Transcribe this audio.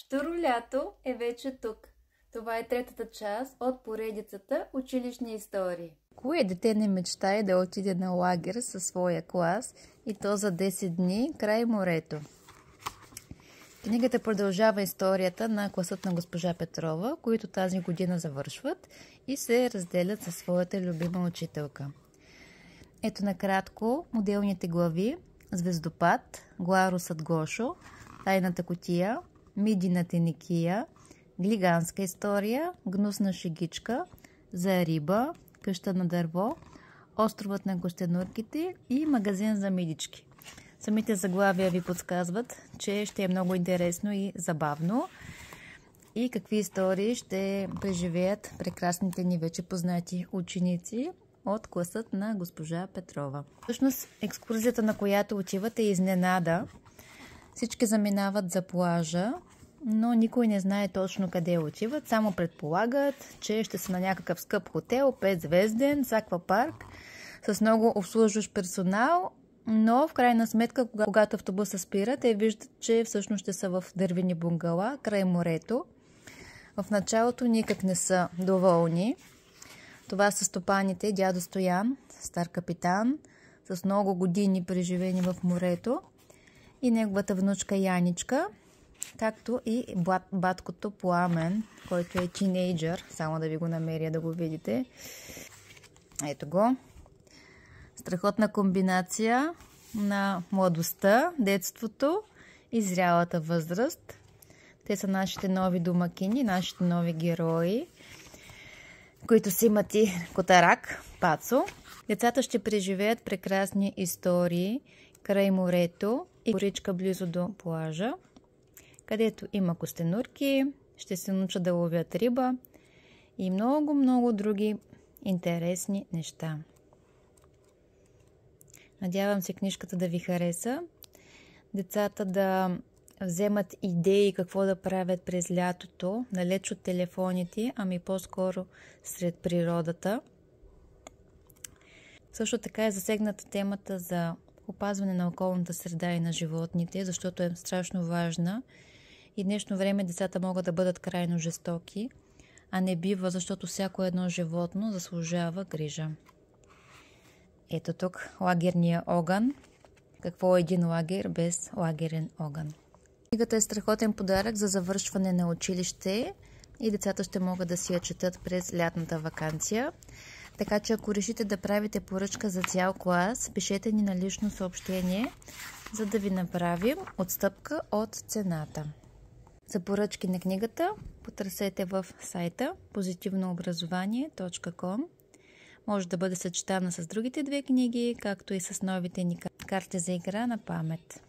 Щуро лято е вече тук. Това е третата част от поредицата училищни истории. Кое дете не мечтае да отиде на лагер със своя клас и то за 10 дни край морето? Книгата продължава историята на класът на госпожа Петрова, които тази година завършват и се разделят със своята любима учителка. Ето накратко моделните глави: Звездопад, Гларусът Гошо, Тайната кутия, Мидината Никия, Глиганска история, Гнусна шегичка, За риба, Къща на дърво, Островът на костенурките и Магазин за мидички. Самите заглавия ви подсказват, че ще е много интересно и забавно и какви истории ще преживеят прекрасните ни вече познати ученици от класът на госпожа Петрова. Всъщност екскурзията, на която отиват, е изненада. Всички заминават за плажа, но никой не знае точно къде отиват. Само предполагат, че ще са на някакъв скъп хотел, 5-звезден, с аквапарк, с много обслужващ персонал, но в крайна сметка, когато автобуса спира, те виждат, че всъщност ще са в дървени бунгала край морето. В началото никак не са доволни. Това са стопаните дядо Стоян, стар капитан, с много години преживени в морето, и неговата внучка Яничка, както и баткото Пламен, който е тинейджър. Само да ви го намеря да го видите. Ето го. Страхотна комбинация на младостта, детството и зрялата възраст. Те са нашите нови домакини, нашите нови герои, които си имат и котарак, Пацо. Децата ще преживеят прекрасни истории край морето и горичка близо до плажа, където има костенурки, ще се научат да ловят риба и много други интересни неща. Надявам се книжката да ви хареса. Децата да вземат идеи какво да правят през лятото, далеч от телефоните, ами по-скоро сред природата. Също така е засегната темата за опазване на околната среда и на животните, защото е страшно важна. И днешно време децата могат да бъдат крайно жестоки, а не бива, защото всяко едно животно заслужава грижа. Ето тук лагерния огън. Какво е един лагер без лагерен огън? Книгата е страхотен подарък за завършване на училище и децата ще могат да си я четат през лятната ваканция. Така че ако решите да правите поръчка за цял клас, пишете ни на лично съобщение, за да ви направим отстъпка от цената. За поръчки на книгата потърсете в сайта pozitivnoobrazovanie.com. Може да бъде съчетана с другите две книги, както и с новите ни карти за игра на памет.